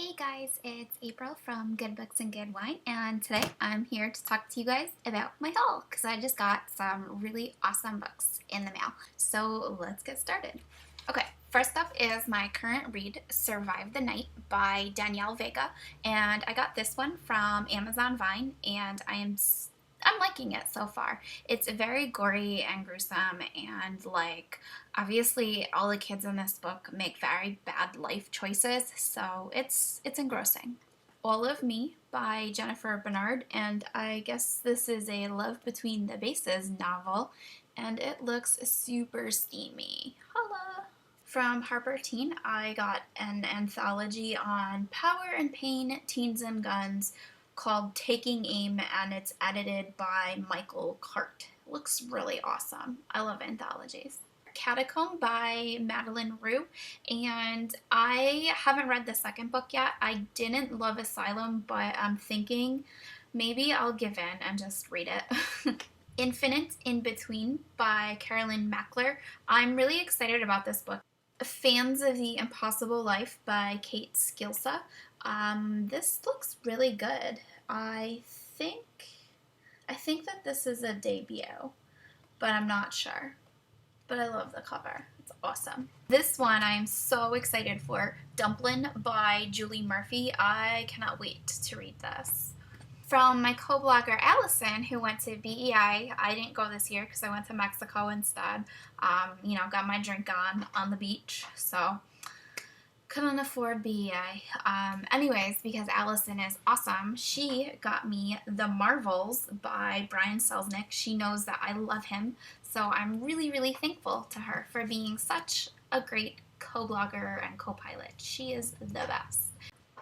Hey guys, it's April from Good Books and Good Wine, and today I'm here to talk to you guys about my haul because I just got some really awesome books in the mail. So let's get started. Okay, first up is my current read, Survive the Night by Danielle Vega, and I got this one from Amazon Vine, and I'm liking it so far. It's very gory and gruesome, and obviously all the kids in this book make very bad life choices, so it's engrossing. All of Me by Jennifer Bernard, and I guess this is a Love Between the Bases novel, and it looks super steamy. Holla! From Harper Teen, I got an anthology on power and pain, teens and guns called Taking Aim, and it's edited by Michael Cart. It looks really awesome. I love anthologies. Catacomb by Madeline Rue, and I haven't read the second book yet. I didn't love Asylum, but I'm thinking maybe I'll give in and just read it. Infinite in Between by Carolyn Mackler. I'm really excited about this book. Fans of the Impossible Life by Kate Skilsa. This looks really good. I think that this is a debut, but I'm not sure. But I love the cover. It's awesome. This one I'm so excited for. Dumplin' by Julie Murphy. I cannot wait to read this. From my co-blogger Allison, who went to BEI. I didn't go this year because I went to Mexico instead. Got my drink on the beach, so couldn't afford BEI. Anyways, because Allison is awesome, she got me The Marvels by Brian Selznick. She knows that I love him, so I'm really, really thankful to her for being such a great co-blogger and co-pilot. She is the best.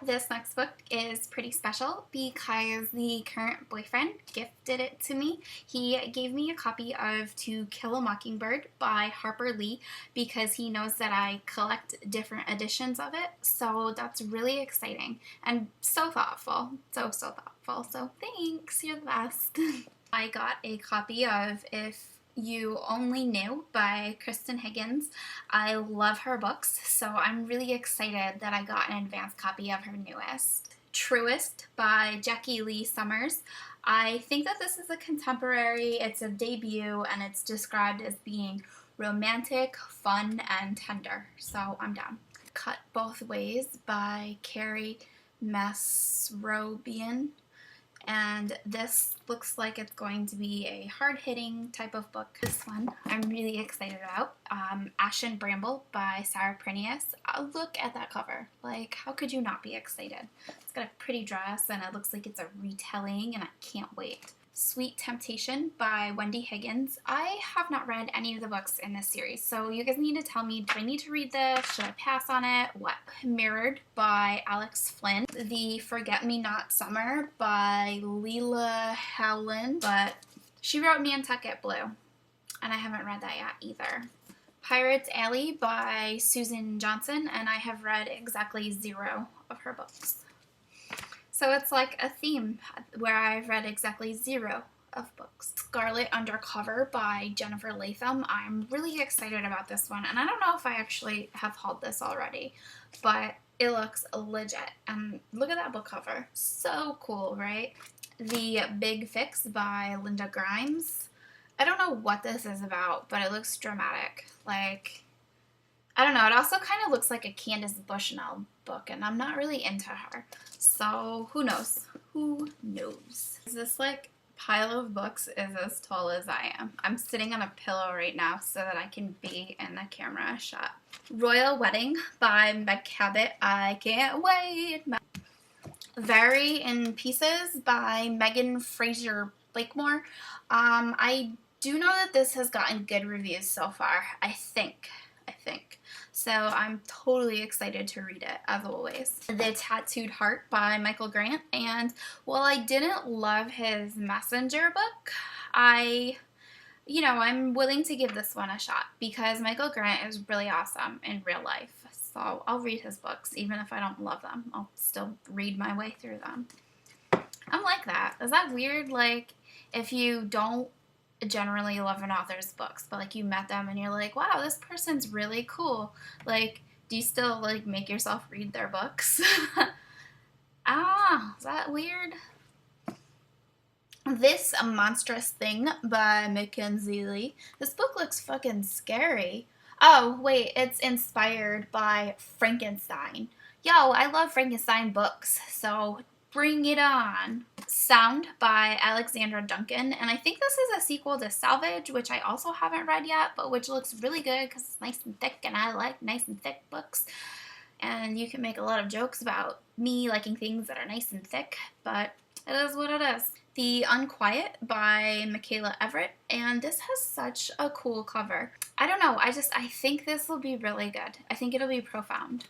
This next book is pretty special because the current boyfriend gifted it to me. He gave me a copy of To Kill a Mockingbird by Harper Lee because he knows that I collect different editions of it. So that's really exciting and so thoughtful. So thoughtful. So thanks, you're the best. I got a copy of If You Only Knew by Kristen Higgins. I love her books, so I'm really excited that I got an advance copy of her newest. Truest by Jackie Lee Summers. I think that this is a contemporary, it's a debut, and it's described as being romantic, fun, and tender, so I'm down. Cut Both Ways by Carrie Masrobian. And this looks like it's going to be a hard-hitting type of book. This one I'm really excited about. Ashen Bramble by Sarah Prinius. Look at that cover. Like, how could you not be excited? It's got a pretty dress and it looks like it's a retelling and I can't wait. Sweet Temptation by Wendy Higgins. I have not read any of the books in this series, so you guys need to tell me, do I need to read this? Should I pass on it? What? Mirrored by Alex Flynn. The Forget Me Not Summer by Leila Howland, but she wrote Nantucket Blue, and I haven't read that yet either. Pirates Alley by Susan Johnson, and I have read exactly 0 of her books. So it's like a theme where I've read exactly 0 of books. Scarlet Undercover by Jennifer Latham. I'm really excited about this one, and I don't know if I actually have hauled this already, but it looks legit. And look at that book cover. So cool, right? The Big Fix by Linda Grimes. I don't know what this is about, but it looks dramatic. I don't know, it also kind of looks like a Candace Bushnell book, and I'm not really into her. So, who knows? Who knows? This, pile of books is as tall as I am. I'm sitting on a pillow right now so that I can be in the camera shot. Royal Wedding by Meg Cabot. I can't wait. Vary in Pieces by Megan Fraser Blakemore. I do know that this has gotten good reviews so far, I think. So I'm totally excited to read it, as always. The Tattooed Heart by Michael Grant. And while I didn't love his Messenger book, I'm willing to give this one a shot because Michael Grant is really awesome in real life. So I'll read his books, even if I don't love them. I'll still read my way through them. I'm like that. Is that weird? If you don't generally love an author's books, but you met them and you're like, wow, this person's really cool. Do you still make yourself read their books? Ah, is that weird? This Monstrous Thing by Mackenzie Lee. This book looks fucking scary. Oh, wait, it's inspired by Frankenstein. Yo, I love Frankenstein books, so bring it on. Sound by Alexandra Duncan, and I think this is a sequel to Salvage, which I also haven't read yet, but which looks really good because it's nice and thick, and I like nice and thick books. And you can make a lot of jokes about me liking things that are nice and thick, but it is what it is. The Unquiet by Michaela Everett, and this has such a cool cover. I don't know, I think this will be really good. I think it'll be profound.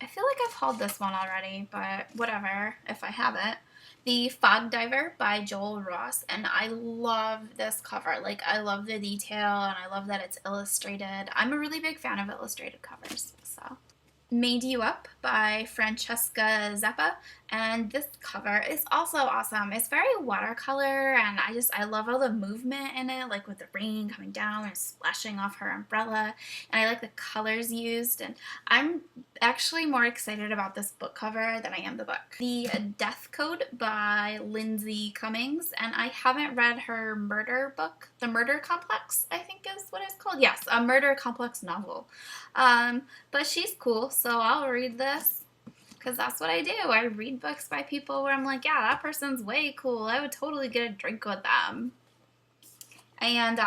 I feel like I've hauled this one already, but whatever if I haven't. The Fog Diver by Joel Ross, and I love this cover. Like, I love the detail, and I love that it's illustrated. I'm a really big fan of illustrated covers, so. Made You Up by Francesca Zeppa, and this cover is also awesome. It's very watercolor, and I love all the movement in it, like with the rain coming down and splashing off her umbrella, and I like the colors used, and I'm actually more excited about this book cover than I am the book. The Death Code by Lindsay Cummings, and I haven't read her murder book, The Murder Complex, I think is what it's called. Yes, a murder complex novel. But she's cool, so I'll read this because that's what I do. I read books by people where I'm like, yeah, that person's way cool. I would totally get a drink with them. And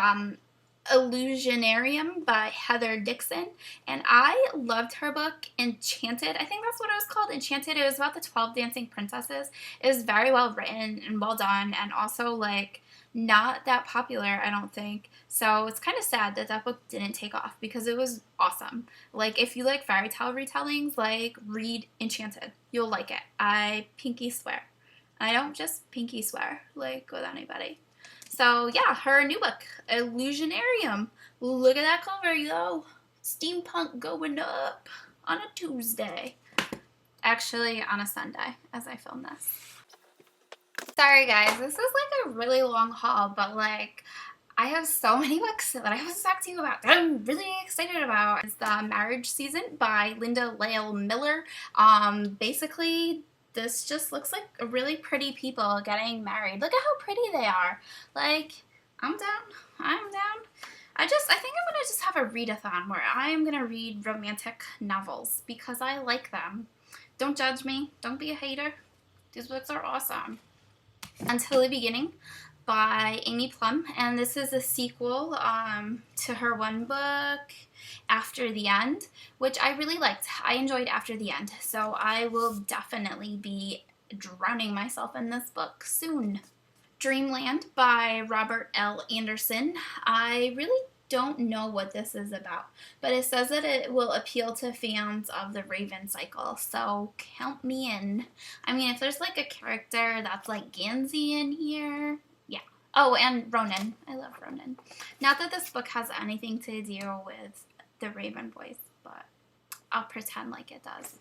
Illusionarium by Heather Dixon, and I loved her book Enchanted. I think that's what it was called, Enchanted. It was about the 12 dancing princesses. It was very well written and well done, and also like not that popular, I don't think. So it's kind of sad that that book didn't take off because it was awesome. Like, if you like fairy tale retellings, like, read Enchanted. You'll like it. I pinky swear. I don't just pinky swear, like, with anybody. So yeah, her new book, Illusionarium. Look at that cover, yo. Steampunk going up on a Tuesday. Actually, on a Sunday, as I film this. Sorry guys, this is like a really long haul, but like, I have so many books that I want to talk to you about that I'm really excited about. It's The Marriage Season by Linda Lael Miller. Basically, this just looks like really pretty people getting married. Look at how pretty they are. Like, I'm down. I'm down. I think I'm gonna just have a readathon where I am gonna read romantic novels because I like them. Don't judge me. Don't be a hater. These books are awesome. Until the Beginning by Amy Plum, and this is a sequel to her one book, After the End, which I really liked. I enjoyed After the End, so I will definitely be drowning myself in this book soon. Dreamland by Robert L. Anderson. I really don't know what this is about, but it says that it will appeal to fans of the Raven cycle, so count me in. I mean, if there's like a character that's like Gansey in here, yeah. Oh, and Ronan. I love Ronan. Not that this book has anything to do with the Raven boys, but I'll pretend like it does.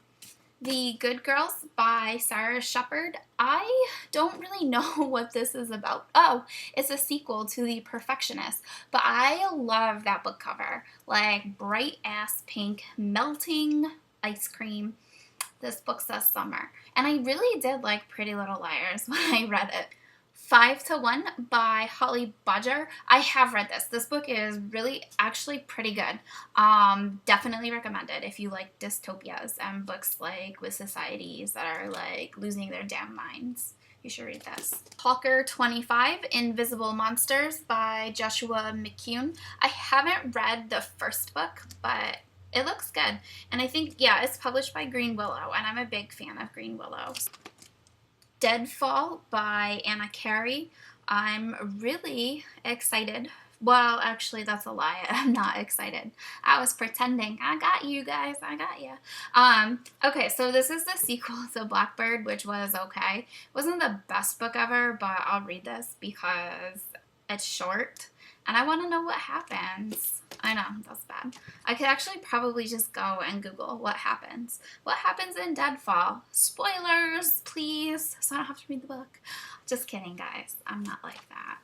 The Good Girls by Sarah Shepard. I don't really know what this is about. Oh, it's a sequel to The Perfectionist, but I love that book cover. Like, bright ass pink, melting ice cream. This book says summer. And I really did like Pretty Little Liars when I read it. 5 to 1 by Holly Bodger. I have read this. This book is really actually pretty good. Definitely recommend it if you like dystopias and books like with societies that are like losing their damn minds. You should read this. Hawker 25, Invisible Monsters by Joshua McCune. I haven't read the first book, but it looks good. And I think, yeah, it's published by Green Willow, and I'm a big fan of Green Willow. Deadfall by Anna Carey. I'm really excited. Well, actually, that's a lie. I'm not excited. I was pretending. I got you guys. I got you. Okay, so this is the sequel to Blackbird, which was okay. It wasn't the best book ever, but I'll read this because it's short, and I want to know what happens. I know, that's bad. I could actually probably just go and Google what happens. What happens in Deadfall? Spoilers, please, so I don't have to read the book. Just kidding, guys. I'm not like that.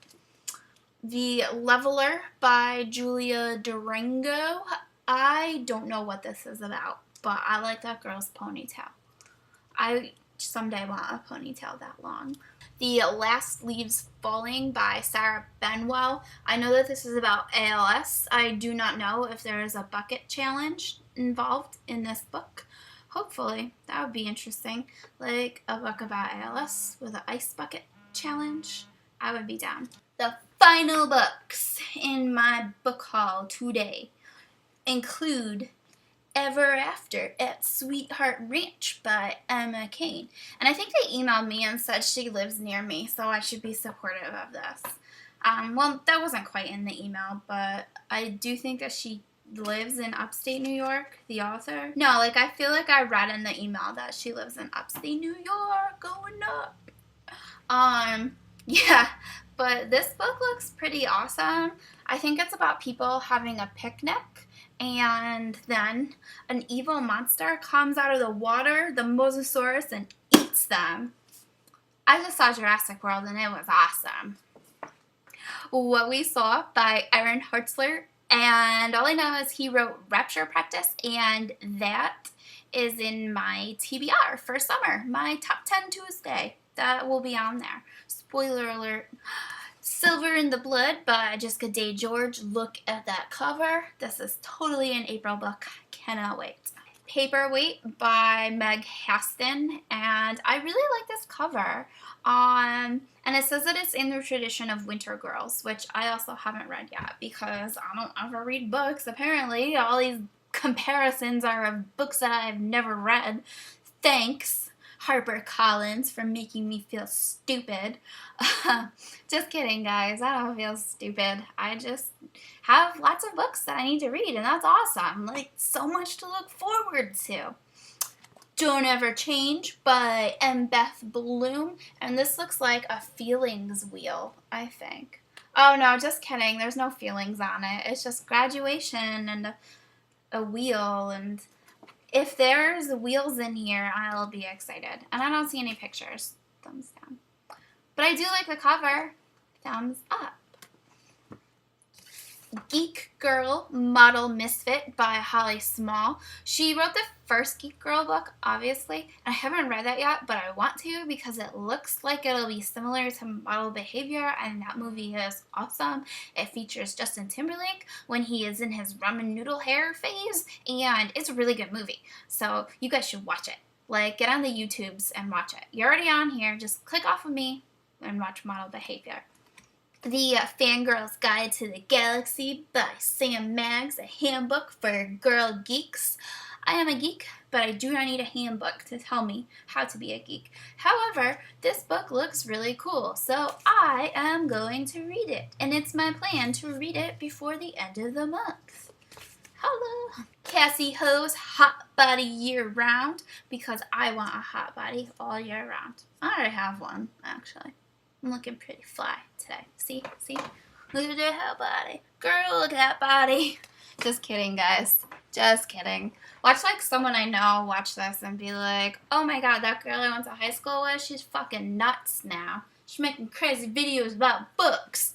The Leveler by Julia Durango. I don't know what this is about, but I like that girl's ponytail. I someday want a ponytail that long. The Last Leaves Falling by Sarah Benwell. I know that this is about ALS. I do not know if there is a bucket challenge involved in this book. Hopefully, that would be interesting. Like a book about ALS with an ice bucket challenge. I would be down. The final books in my book haul today include Ever After at Sweetheart Ranch by Emma Kane. And I think they emailed me and said she lives near me, so I should be supportive of this. Well, that wasn't quite in the email, but I do think that she lives in upstate New York, the author. No, like I feel like I read in the email that she lives in upstate New York, going up. Yeah, but this book looks pretty awesome. I think it's about people having a picnic, and then an evil monster comes out of the water, the Mosasaurus, and eats them. I just saw Jurassic World and it was awesome. What We Saw by Aaron Hartzler, and all I know is he wrote Rapture Practice, and that is in my TBR for summer, my Top 10 Tuesday. That will be on there. Spoiler alert. Silver in the Blood by Jessica Day George. Look at that cover. This is totally an April book. Cannot wait. Paperweight by Meg Haston, and I really like this cover. And it says that it's in the tradition of Winter Girls, which I also haven't read yet because I don't ever read books. Apparently, all these comparisons are of books that I've never read. Thanks, HarperCollins, for making me feel stupid. Just kidding, guys. I don't feel stupid. I just have lots of books that I need to read, and that's awesome. Like, so much to look forward to. Don't Ever Change by M. Beth Bloom, and this looks like a feelings wheel, I think. Oh, no, just kidding. There's no feelings on it. It's just graduation and a wheel, and if there's wheels in here, I'll be excited. And I don't see any pictures. Thumbs down. But I do like the cover. Thumbs up. Geek Girl Model Misfit by Holly Small. She wrote the first Geek Girl book, obviously. I haven't read that yet, but I want to because it looks like it'll be similar to Model Behavior, and that movie is awesome. It features Justin Timberlake when he is in his ramen noodle hair phase, and it's a really good movie. So you guys should watch it. Like, get on the YouTubes and watch it. You're already on here. Just click off of me and watch Model Behavior. The Fangirl's Guide to the Galaxy by Sam Maggs, a handbook for girl geeks. I am a geek, but I do not need a handbook to tell me how to be a geek. However, this book looks really cool, so I am going to read it. And it's my plan to read it before the end of the month. Hello. Cassie Ho's Hot Body Year Round, because I want a hot body all year round. I already have one, actually. I'm looking pretty fly today. See? Look at that body. Girl, look at that body. Just kidding, guys. Just kidding. Watch like someone I know watch this and be like, oh my god, that girl I went to high school with, she's fucking nuts now. She's making crazy videos about books.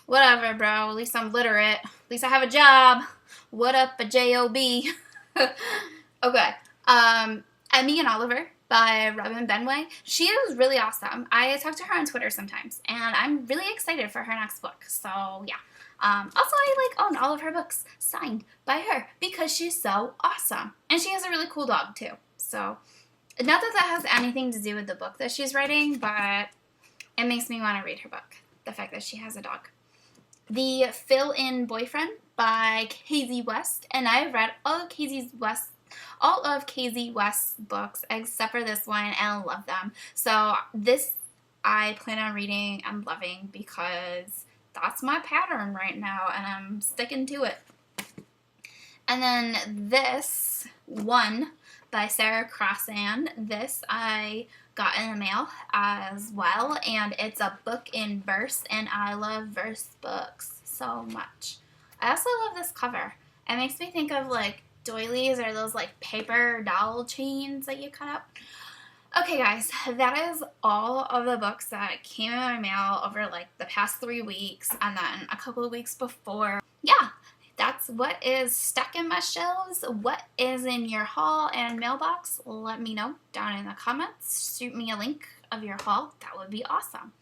Whatever, bro. At least I'm literate. At least I have a job. What up, a J-O-B? Okay. Emmy and Oliver by Robin Benway. She is really awesome. I talk to her on Twitter sometimes, and I'm really excited for her next book. So, yeah. Also, I own all of her books signed by her because she's so awesome. And she has a really cool dog, too. So, not that that has anything to do with the book that she's writing, but it makes me want to read her book. The fact that she has a dog. The Fill-In Boyfriend by KZ West. And I've read all of KZ West's books except for this one, and I love them. So this I plan on reading and loving because that's my pattern right now, and I'm sticking to it. And then this one by Sarah Crossan. This I got in the mail as well, and it's a book in verse, and I love verse books so much. I also love this cover. It makes me think of like doilies or those like paper doll chains that you cut up. Okay guys, that is all of the books that came in my mail over like the past 3 weeks and then a couple of weeks before. Yeah, that's what is stuck in my shelves. What is in your haul and mailbox? Let me know down in the comments. Shoot me a link of your haul. That would be awesome.